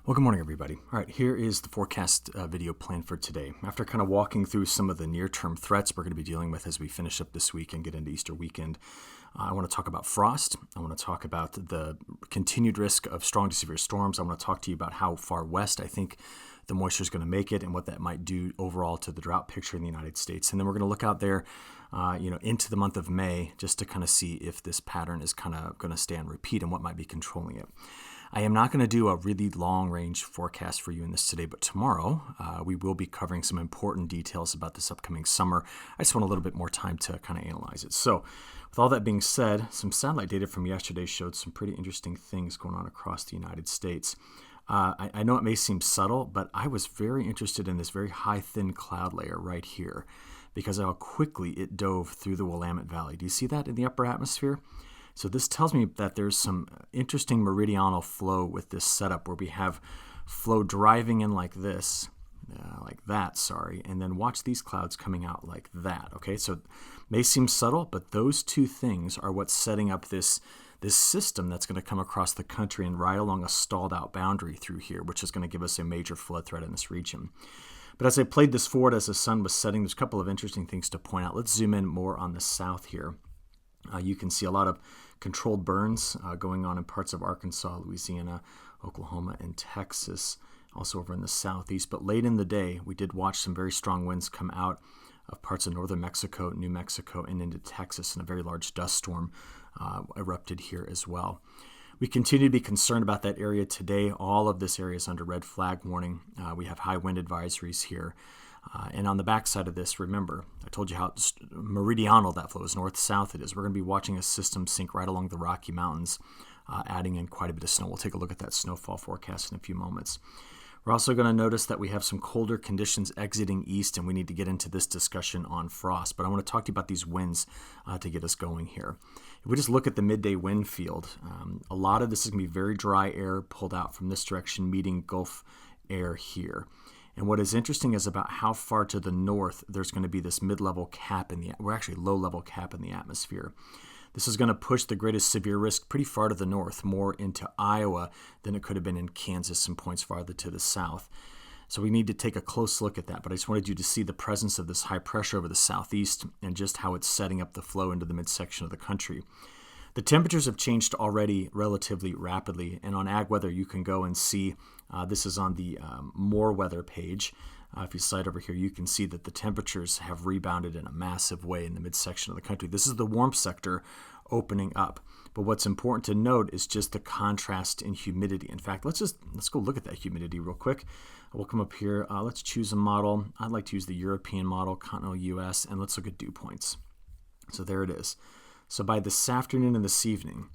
Well, good morning, everybody. All right, here is the forecast video plan for today. After kind of walking through some of the near-term threats we're going to be dealing with as we finish up this week and get into Easter weekend, I want to talk about frost. I want to talk about the continued risk of strong to severe storms. I want to talk to you about how far west I think the moisture is going to make it and what that might do overall to the drought picture in the United States. And then we're going to look out there, into the month of May just to kind of see if this pattern is kind of going to stay on repeat and what might be controlling it. I am not going to do a really long-range forecast for you in this today, but tomorrow we will be covering some important details about this upcoming summer. I just want a little bit more time to kind of analyze it. So with all that being said, some satellite data from yesterday showed some pretty interesting things going on across the United States. I know it may seem subtle, but I was very interested in this very high, thin cloud layer right here because of how quickly it dove through the Willamette Valley. Do you see that in the upper atmosphere? So this tells me that there's some interesting meridional flow with this setup where we have flow driving in like this, and then watch these clouds coming out like that, okay? So it may seem subtle, but those two things are what's setting up this system that's going to come across the country and ride along a stalled out boundary through here, which is going to give us a major flood threat in this region. But as I played this forward as the sun was setting, there's a couple of interesting things to point out. Let's zoom in more on the south here. You can see a lot of controlled burns going on in parts of Arkansas, Louisiana, Oklahoma, and Texas, also over in the southeast. But late in the day, we did watch some very strong winds come out of parts of northern Mexico, New Mexico, and into Texas, and a very large dust storm erupted here as well. We continue to be concerned about that area today. All of this area is under red flag warning. We have high wind advisories here. And on the backside of this, remember, I told you how meridional that flow is, north-south it is. We're going to be watching a system sink right along the Rocky Mountains, adding in quite a bit of snow. We'll take a look at that snowfall forecast in a few moments. We're also going to notice that we have some colder conditions exiting east, and we need to get into this discussion on frost. But I want to talk to you about these winds to get us going here. If we just look at the midday wind field, a lot of this is going to be very dry air pulled out from this direction, meeting Gulf air here. And what is interesting is about how far to the north there's going to be this mid-level cap low-level cap in the atmosphere. This is going to push the greatest severe risk pretty far to the north, more into Iowa than it could have been in Kansas, some points farther to the south. So we need to take a close look at that. But I just wanted you to see the presence of this high pressure over the southeast and just how it's setting up the flow into the midsection of the country. The temperatures have changed already relatively rapidly, and on ag weather you can go and see, this is on the more weather page. If you slide over here, you can see that the temperatures have rebounded in a massive way in the midsection of the country. This is the warm sector opening up. But what's important to note is just the contrast in humidity. In fact, let's go look at that humidity real quick. We'll come up here. Let's choose a model. I'd like to use the European model, continental U.S., and let's look at dew points. So there it is. So by this afternoon and this evening,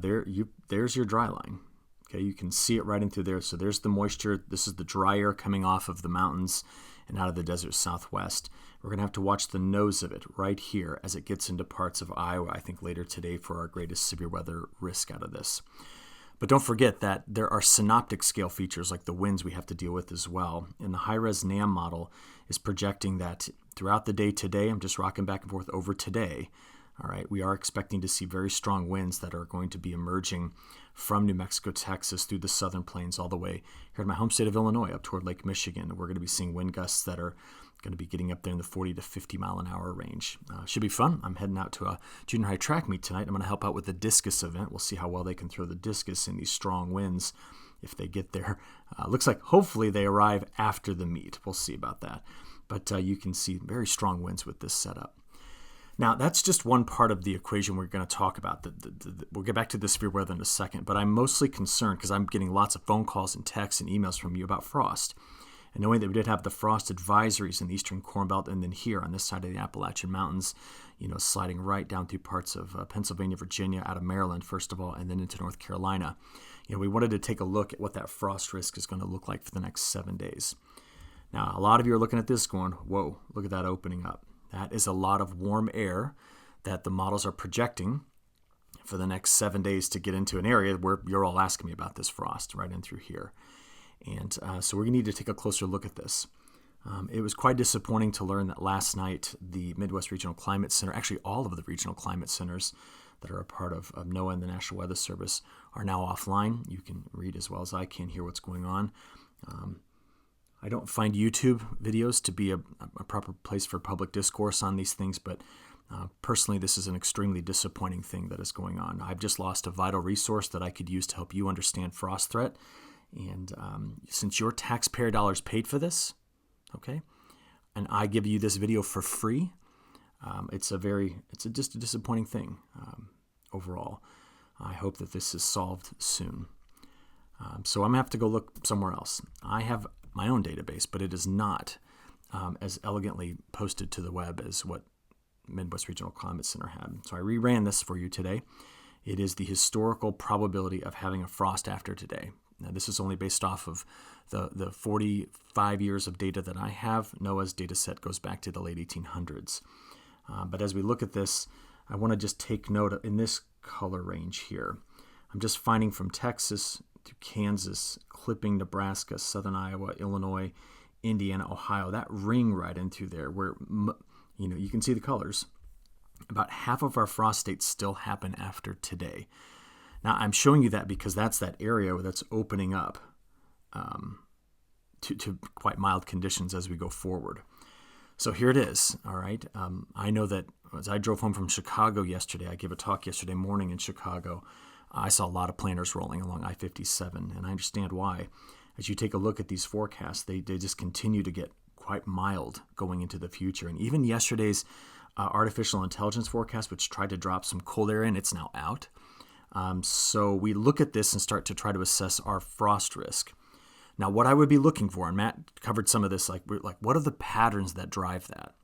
there's your dry line. Okay, you can see it right in through there. So there's the moisture. This is the dry air coming off of the mountains and out of the desert southwest. We're going to have to watch the nose of it right here as it gets into parts of Iowa, I think later today, for our greatest severe weather risk out of this. But don't forget that there are synoptic scale features like the winds we have to deal with as well. And the high-res NAM model is projecting that throughout the day today, I'm just rocking back and forth over today, all right, we are expecting to see very strong winds that are going to be emerging from New Mexico, Texas, through the southern plains all the way here in my home state of Illinois up toward Lake Michigan. We're going to be seeing wind gusts that are going to be getting up there in the 40 to 50 mile an hour range. Should be fun. I'm heading out to a junior high track meet tonight. I'm going to help out with the discus event. We'll see how well they can throw the discus in these strong winds if they get there. Looks like hopefully they arrive after the meet. We'll see about that. But you can see very strong winds with this setup. Now, that's just one part of the equation we're going to talk about. We'll get back to the severe weather in a second, but I'm mostly concerned because I'm getting lots of phone calls and texts and emails from you about frost. And knowing that we did have the frost advisories in the eastern Corn Belt and then here on this side of the Appalachian Mountains, sliding right down through parts of Pennsylvania, Virginia, out of Maryland, first of all, and then into North Carolina. We wanted to take a look at what that frost risk is going to look like for the next 7 days. Now, a lot of you are looking at this going, whoa, look at that opening up. That is a lot of warm air that the models are projecting for the next 7 days to get into an area where you're all asking me about this frost right in through here. And so we're going to need to take a closer look at this. It was quite disappointing to learn that last night the Midwest Regional Climate Center, actually all of the regional climate centers that are a part of NOAA and the National Weather Service are now offline. You can read as well as I can, hear what's going on. I don't find YouTube videos to be a proper place for public discourse on these things, but personally, this is an extremely disappointing thing that is going on. I've just lost a vital resource that I could use to help you understand frost threat. And since your taxpayer dollars paid for this, okay, and I give you this video for free, it's just a disappointing thing overall. I hope that this is solved soon. So I'm going to have to go look somewhere else. I have my own database, but it is not as elegantly posted to the web as what Midwest Regional Climate Center had. So I reran this for you today. It is the historical probability of having a frost after today. Now, this is only based off of the 45 years of data that I have. NOAA's data set goes back to the late 1800s. But as we look at this, I want to just take note in this color range here. I'm just finding from Texas to Kansas, clipping Nebraska, southern Iowa, Illinois, Indiana, Ohio, that ring right into there where, you can see the colors. About half of our frost states still happen after today. Now, I'm showing you that because that's that area that's opening up to quite mild conditions as we go forward. So here it is, all right? I know that as I drove home from Chicago yesterday, I gave a talk yesterday morning in Chicago. I saw a lot of planters rolling along I-57, and I understand why. As you take a look at these forecasts, they just continue to get quite mild going into the future. And even yesterday's artificial intelligence forecast, which tried to drop some cold air in, it's now out. So we look at this and start to try to assess our frost risk. Now, what I would be looking for, and Matt covered some of this, like what are the patterns that drive that?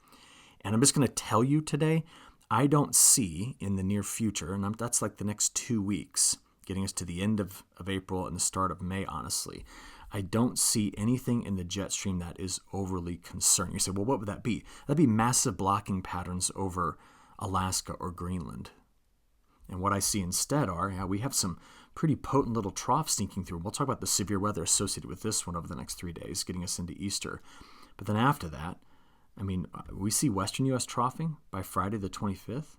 And I'm just going to tell you today, I don't see in the near future, and that's like the next 2 weeks, getting us to the end of April and the start of May, honestly. I don't see anything in the jet stream that is overly concerning. You say, well, what would that be? That'd be massive blocking patterns over Alaska or Greenland. And what I see instead are, we have some pretty potent little troughs sneaking through. We'll talk about the severe weather associated with this one over the next 3 days, getting us into Easter. But then after that, we see western U.S. troughing by Friday the 25th.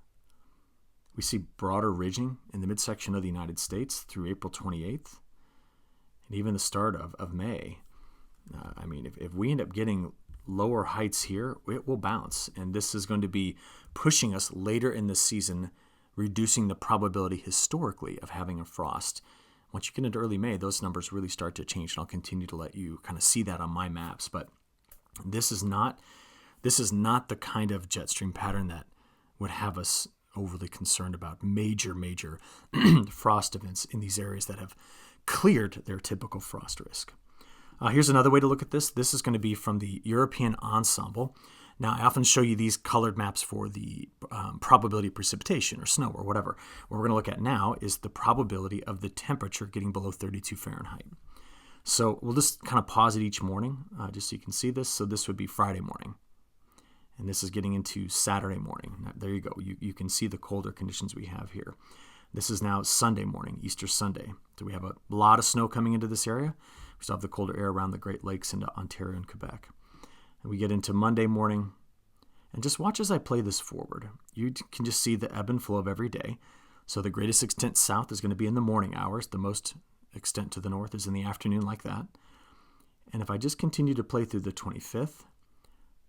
We see broader ridging in the midsection of the United States through April 28th. And even the start of May. If we end up getting lower heights here, it will bounce. And this is going to be pushing us later in the season, reducing the probability historically of having a frost. Once you get into early May, those numbers really start to change. And I'll continue to let you kind of see that on my maps. But this is not the kind of jet stream pattern that would have us overly concerned about major frost events in these areas that have cleared their typical frost risk. Here's another way to look at this. This is going to be from the European Ensemble. Now, I often show you these colored maps for the probability of precipitation or snow or whatever. What we're going to look at now is the probability of the temperature getting below 32 Fahrenheit. So we'll just kind of pause it each morning just so you can see this. So this would be Friday morning. And this is getting into Saturday morning. Now, there you go. You can see the colder conditions we have here. This is now Sunday morning, Easter Sunday. So we have a lot of snow coming into this area. We still have the colder air around the Great Lakes into Ontario and Quebec. And we get into Monday morning. And just watch as I play this forward. You can just see the ebb and flow of every day. So the greatest extent south is going to be in the morning hours. The most extent to the north is in the afternoon, like that. And if I just continue to play through the 25th,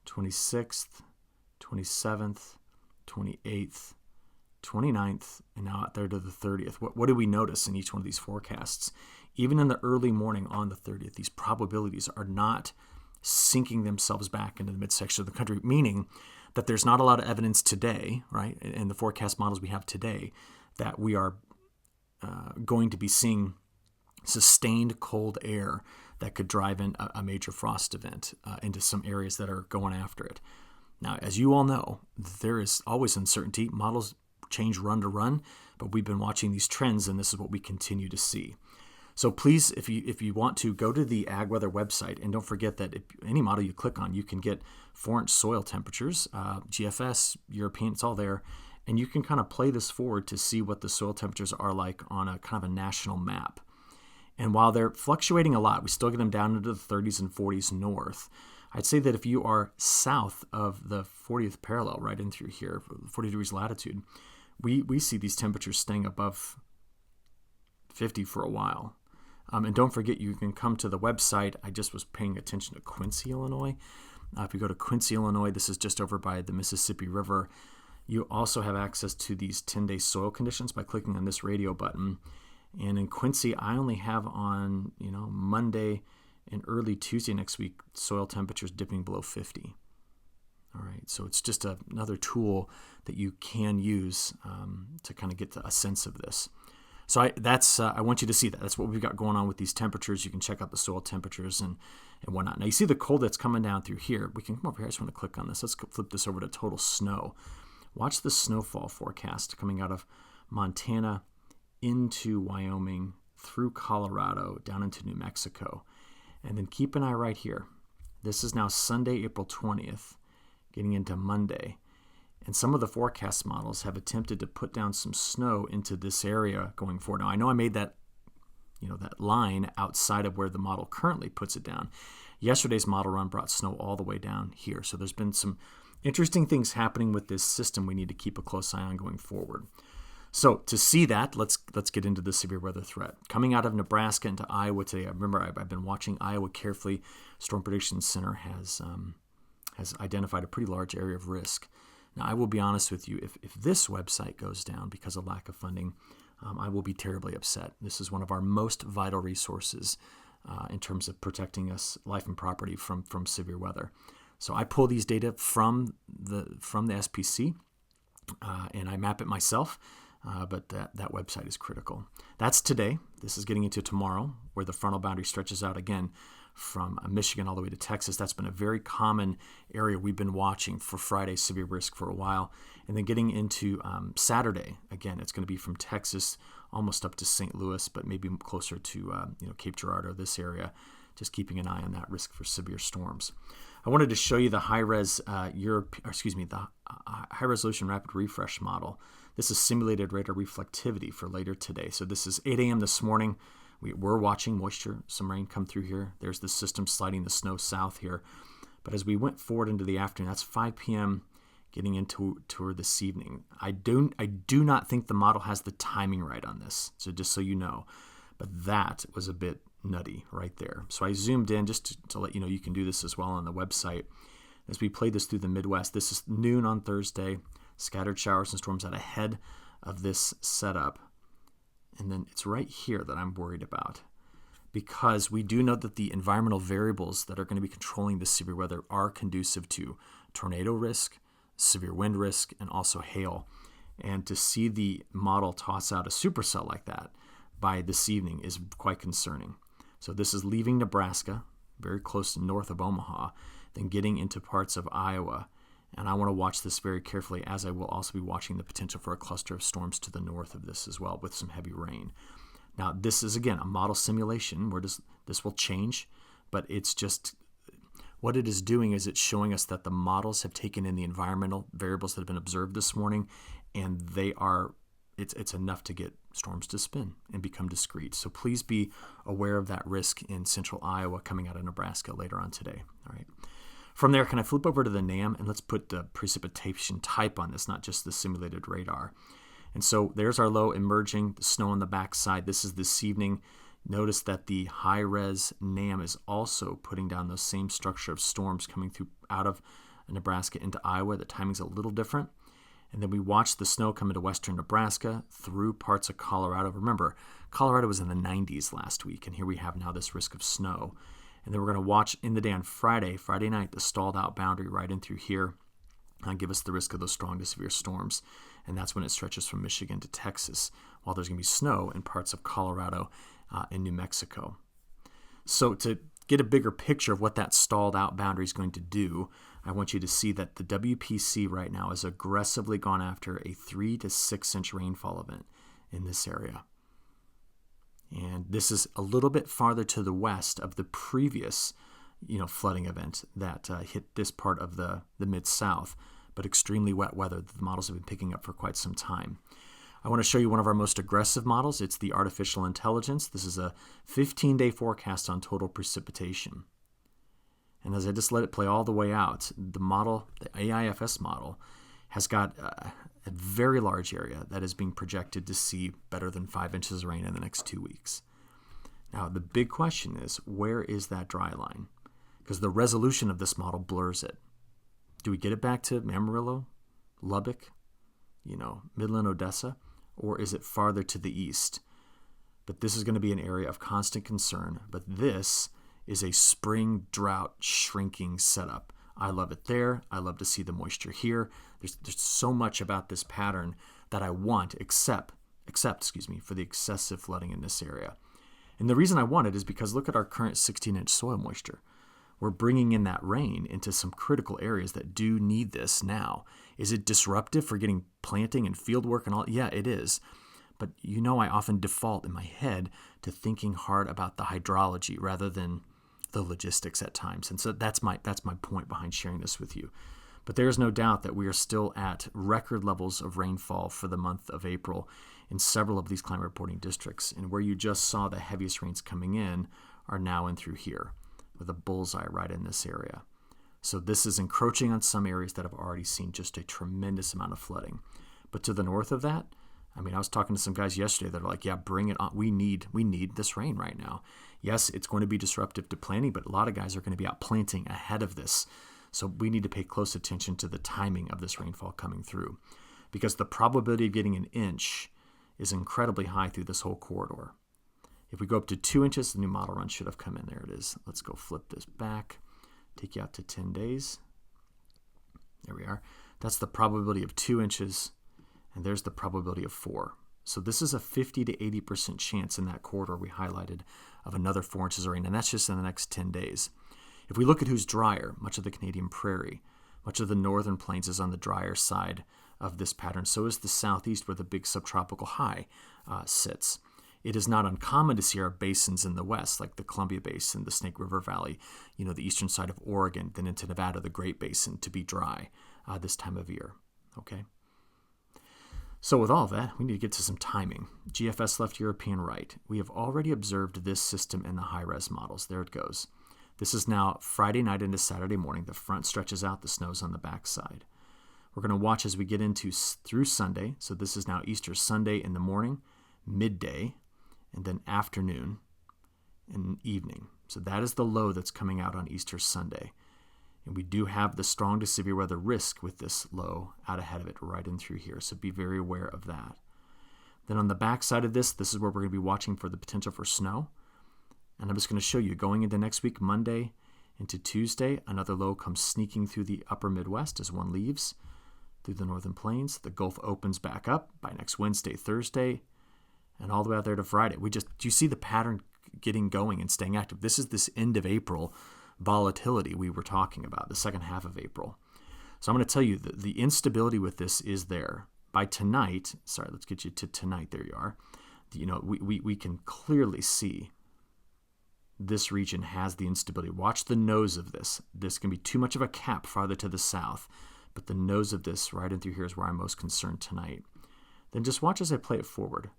26th, 27th, 28th, 29th, and now out there to the 30th. What do we notice in each one of these forecasts? Even in the early morning on the 30th, these probabilities are not sinking themselves back into the midsection of the country, meaning that there's not a lot of evidence today, right, in the forecast models we have today, that we are going to be seeing sustained cold air that could drive in a major frost event into some areas that are going after it. Now, as you all know, there is always uncertainty. Models change run to run, but we've been watching these trends, and this is what we continue to see. So please, if you want to, go to the AgWeather website, and don't forget that if any model you click on, you can get 4-inch soil temperatures, GFS, European, it's all there, and you can kind of play this forward to see what the soil temperatures are like on a kind of a national map. And while they're fluctuating a lot, we still get them down into the 30s and 40s north. I'd say that if you are south of the 40th parallel, right in through here, 40 degrees latitude, we see these temperatures staying above 50 for a while. And don't forget, you can come to the website. I just was paying attention to Quincy, Illinois. If you go to Quincy, Illinois, this is just over by the Mississippi River. You also have access to these 10-day soil conditions by clicking on this radio button. And in Quincy, I only have on Monday and early Tuesday next week, soil temperatures dipping below 50. All right, so it's just another tool that you can use to kind of get a sense of this. So I want you to see that. That's what we've got going on with these temperatures. You can check out the soil temperatures and whatnot. Now you see the cold that's coming down through here. We can come over here. I just want to click on this. Let's flip this over to total snow. Watch the snowfall forecast coming out of Montana into Wyoming, through Colorado, down into New Mexico. And then keep an eye right here. This is now Sunday, April 20th, getting into Monday. And some of the forecast models have attempted to put down some snow into this area going forward. Now, I know I made that line outside of where the model currently puts it down. Yesterday's model run brought snow all the way down here. So there's been some interesting things happening with this system we need to keep a close eye on going forward. So to see that, let's get into the severe weather threat. Coming out of Nebraska into Iowa today, remember I've been watching Iowa carefully. Storm Prediction Center has identified a pretty large area of risk. Now, I will be honest with you, if this website goes down because of lack of funding, I will be terribly upset. This is one of our most vital resources in terms of protecting us, life and property, from severe weather. So I pull these data from the SPC, and I map it myself, but that website is critical. That's today. This is getting into tomorrow, where the frontal boundary stretches out again from Michigan all the way to Texas. That's been a very common area we've been watching for Friday's severe risk for a while. And then getting into Saturday, again, it's going to be from Texas almost up to St. Louis, but maybe closer to Cape Girardeau, this area, just keeping an eye on that risk for severe storms. I wanted to show you the high resolution rapid refresh model. This is simulated radar reflectivity for later today. So this is 8 a.m. this morning. We're watching moisture, some rain come through here. There's the system sliding the snow south here. But as we went forward into the afternoon, that's 5 p.m. getting into toward this evening. I do not think the model has the timing right on this, so just so you know. But that was a bit nutty right there. So I zoomed in just to let you know you can do this as well on the website. As we played this through the Midwest, this is noon on Thursday. Scattered showers and storms out ahead of this setup. And then it's right here that I'm worried about, because we do know that the environmental variables that are going to be controlling this severe weather are conducive to tornado risk, severe wind risk, and also hail. And to see the model toss out a supercell like that by this evening is quite concerning. So this is leaving Nebraska, very close to north of Omaha, then getting into parts of Iowa. And I want to watch this very carefully, as I will also be watching the potential for a cluster of storms to the north of this as well, with some heavy rain. Now, this is, again, a model simulation where this will change, but it's just what it is doing is it's showing us that the models have taken in the environmental variables that have been observed this morning, and it's enough to get storms to spin and become discrete. So please be aware of that risk in central Iowa coming out of Nebraska later on today. All right. From there, can I flip over to the NAM and let's put the precipitation type on this, not just the simulated radar. And so there's our low emerging, the snow on the backside. This is this evening. Notice that the high-res NAM is also putting down those same structure of storms coming through out of Nebraska into Iowa. The timing's a little different. And then we watch the snow come into western Nebraska through parts of Colorado. Remember, Colorado was in the 90s last week, and here we have now this risk of snow. And then we're going to watch in the day on Friday night, the stalled out boundary right in through here and give us the risk of those strong to severe storms. And that's when it stretches from Michigan to Texas, while there's going to be snow in parts of Colorado and New Mexico. So to get a bigger picture of what that stalled out boundary is going to do, I want you to see that the WPC right now has aggressively gone after a 3 to 6 inch rainfall event in this area. And this is a little bit farther to the west of the previous, flooding event that hit this part of the MidSouth, but extremely wet weather that the models have been picking up for quite some time. I want to show you one of our most aggressive models. It's the artificial intelligence. This is a 15-day forecast on total precipitation. And as I just let it play all the way out, the model, the AIFS model, has got a very large area that is being projected to see better than 5 inches of rain in the next 2 weeks. Now, the big question is, where is that dry line? Because the resolution of this model blurs it. Do we get it back to Amarillo, Lubbock, Midland, Odessa, or is it farther to the east? But this is going to be an area of constant concern. But this is a spring drought shrinking setup. I love it there. I love to see the moisture here. There's so much about this pattern that I want, except for the excessive flooding in this area. And the reason I want it is because look at our current 16-inch soil moisture. We're bringing in that rain into some critical areas that do need this now. Is it disruptive for getting planting and field work and all? Yeah, it is. But I often default in my head to thinking hard about the hydrology rather than the logistics at times. And so that's my point behind sharing this with you. But there's no doubt that we are still at record levels of rainfall for the month of April in several of these climate reporting districts. And where you just saw the heaviest rains coming in are now in through here, with a bullseye right in this area. So this is encroaching on some areas that have already seen just a tremendous amount of flooding. But to the north of that, I was talking to some guys yesterday that are like, yeah, bring it on. We need this rain right now. Yes, it's going to be disruptive to planting, but a lot of guys are going to be out planting ahead of this. So we need to pay close attention to the timing of this rainfall coming through, because the probability of getting an inch is incredibly high through this whole corridor. If we go up to 2 inches, the new model run should have come in. There it is. Let's go flip this back, take you out to 10 days. There we are. That's the probability of 2 inches, and there's the probability of 4. So this is a 50 to 80% chance in that corridor we highlighted of another 4 inches of rain, and that's just in the next 10 days. If we look at who's drier, much of the Canadian prairie, much of the northern plains is on the drier side of this pattern. So is the southeast, where the big subtropical high sits. It is not uncommon to see our basins in the west, like the Columbia Basin, the Snake River Valley, the eastern side of Oregon, then into Nevada, the Great Basin, to be dry this time of year. Okay. So with all that, we need to get to some timing. GFS left, European right. We have already observed this system in the high-res models. There it goes. This is now Friday night into Saturday morning. The front stretches out, the snow's on the backside. We're going to watch as we get into through Sunday. So this is now Easter Sunday in the morning, midday, and then afternoon and evening. So that is the low that's coming out on Easter Sunday. And we do have the strong to severe weather risk with this low out ahead of it right in through here. So be very aware of that. Then on the back side of this is where we're going to be watching for the potential for snow. And I'm just going to show you going into next week, Monday into Tuesday, another low comes sneaking through the upper Midwest as one leaves through the northern plains. The Gulf opens back up by next Wednesday, Thursday, and all the way out there to Friday. Do you see the pattern getting going and staying active? This is this end of April volatility we were talking about, the second half of April. So I'm going to tell you that the instability with this is there. By tonight, let's get you to tonight. There you are. We can clearly see this region has the instability. Watch the nose of this. This can be too much of a cap farther to the south, but the nose of this right in through here is where I'm most concerned tonight. Then just watch as I play it forward.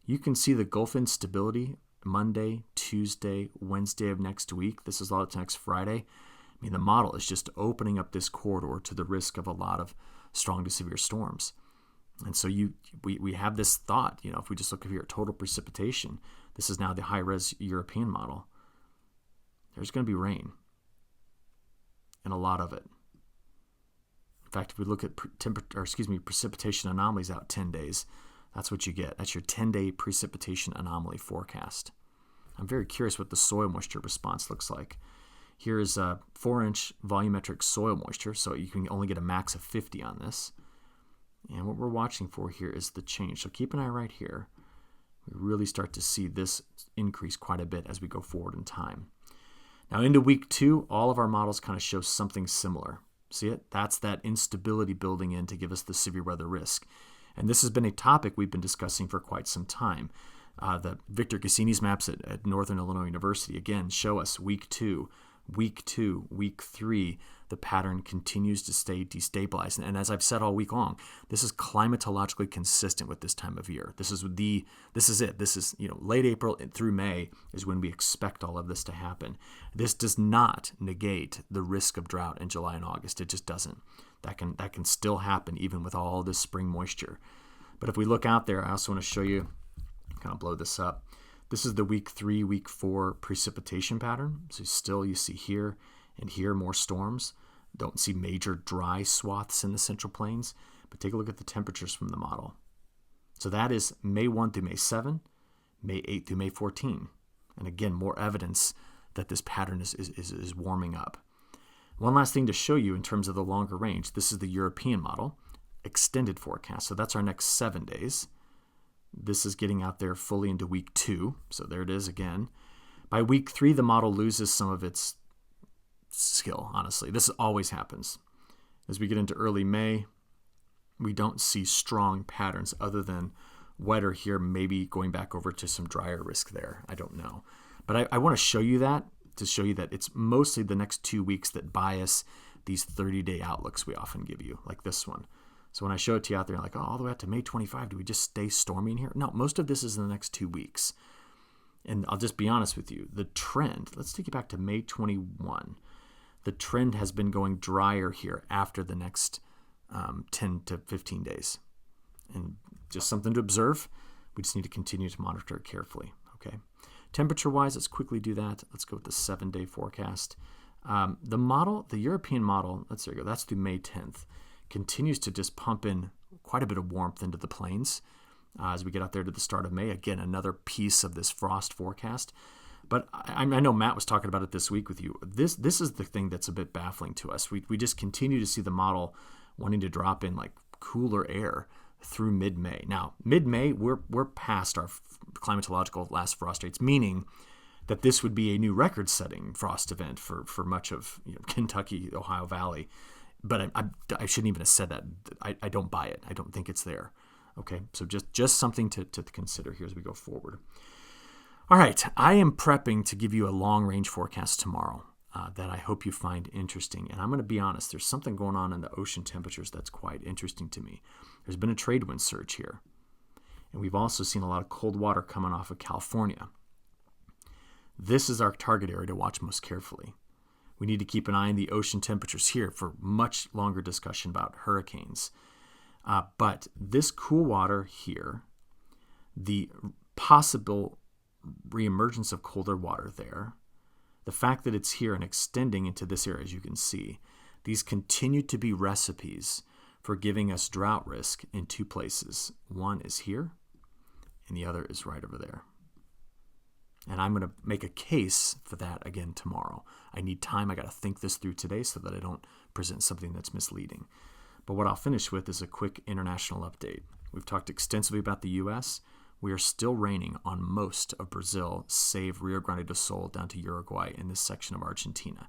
You can see the Gulf instability Monday, Tuesday, Wednesday of next week. This is all to next Friday. The model is just opening up this corridor to the risk of a lot of strong to severe storms. And so we have this thought, if we just look here at total precipitation, this is now the high-res European model. There's going to be rain, and a lot of it. In fact, if we look at precipitation anomalies out 10 days, that's what you get. That's your 10-day precipitation anomaly forecast. I'm very curious what the soil moisture response looks like. Here is a 4-inch volumetric soil moisture, so you can only get a max of 50 on this. And what we're watching for here is the change. So keep an eye right here. We really start to see this increase quite a bit as we go forward in time. Now into week 2, all of our models kind of show something similar. See it? That's that instability building in to give us the severe weather risk. And this has been a topic we've been discussing for quite some time. The Victor Cassini's maps at Northern Illinois University, again, show us week 2, Week 2, week 3, the pattern continues to stay destabilized. And as I've said all week long, this is climatologically consistent with this time of year. This is it. This is, late April through May is when we expect all of this to happen. This does not negate the risk of drought in July and August. It just doesn't. That can still happen even with all this spring moisture. But if we look out there, I also want to show you, kind of blow this up. This is the week 3, week 4 precipitation pattern. So still you see here and here more storms. Don't see major dry swaths in the Central Plains, but take a look at the temperatures from the model. So that is May 1 through May 7, May 8 through May 14. And again, more evidence that this pattern is warming up. One last thing to show you in terms of the longer range. This is the European model, extended forecast. So that's our next 7 days. This is getting out there fully into week 2. So there it is again. By week 3, the model loses some of its skill, honestly. This always happens. As we get into early May, we don't see strong patterns other than wetter here, maybe going back over to some drier risk there. I don't know. But I want to show you that, to show you that it's mostly the next 2 weeks that bias these 30-day outlooks we often give you, like this one. So when I show it to you out there, like, all the way out to May 25, do we just stay stormy in here? No, most of this is in the next 2 weeks. And I'll just be honest with you. The trend, let's take you back to May 21. The trend has been going drier here after the next 10 to 15 days. And just something to observe. We just need to continue to monitor it carefully. Okay. Temperature-wise, let's quickly do that. Let's go with the 7-day forecast. The European model, there you go, that's through May 10th. Continues to just pump in quite a bit of warmth into the plains as we get out there to the start of May. Again, another piece of this frost forecast. But I know Matt was talking about it this week with you. This is the thing that's a bit baffling to us. We just continue to see the model wanting to drop in like cooler air through mid-May. Now, mid-May, we're past our climatological last frost rates, meaning that this would be a new record-setting frost event for much of Kentucky, Ohio Valley. But I shouldn't even have said that. I don't buy it. I don't think it's there. Okay, so just something to consider here as we go forward. All right, I am prepping to give you a long-range forecast tomorrow that I hope you find interesting. And I'm going to be honest, there's something going on in the ocean temperatures that's quite interesting to me. There's been a trade wind surge here. And we've also seen a lot of cold water coming off of California. This is our target area to watch most carefully. We need to keep an eye on the ocean temperatures here for much longer discussion about hurricanes. But this cool water here, the possible reemergence of colder water there, the fact that it's here and extending into this area, as you can see, these continue to be recipes for giving us drought risk in 2 places. One is here, and the other is right over there. And I'm going to make a case for that again tomorrow. I need time. I got to think this through today so that I don't present something that's misleading. But what I'll finish with is a quick international update. We've talked extensively about the U.S. We are still raining on most of Brazil, save Rio Grande do Sul down to Uruguay in this section of Argentina.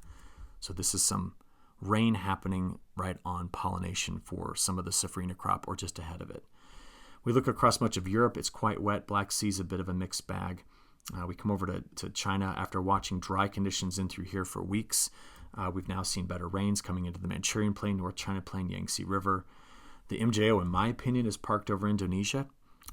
So this is some rain happening right on pollination for some of the safrinha crop or just ahead of it. We look across much of Europe. It's quite wet. Black Sea's a bit of a mixed bag. We come over to China after watching dry conditions in through here for weeks. We've now seen better rains coming into the Manchurian Plain, North China Plain, Yangtze River. The MJO, in my opinion, is parked over Indonesia.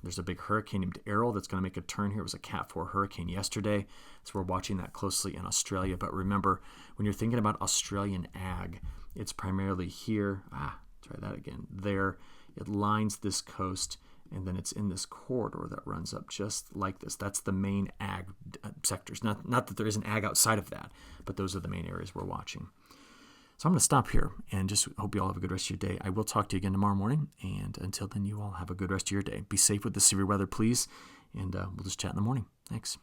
There's a big hurricane named Errol that's going to make a turn here. It was a Cat 4 hurricane yesterday, so we're watching that closely in Australia. But remember, when you're thinking about Australian ag, it's primarily here. Try that again. There, it lines this coast, and then it's in this corridor that runs up just like this. That's the main ag sectors. Not that there isn't ag outside of that, but those are the main areas we're watching. So I'm going to stop here and just hope you all have a good rest of your day. I will talk to you again tomorrow morning. And until then, you all have a good rest of your day. Be safe with the severe weather, please. And we'll just chat in the morning. Thanks.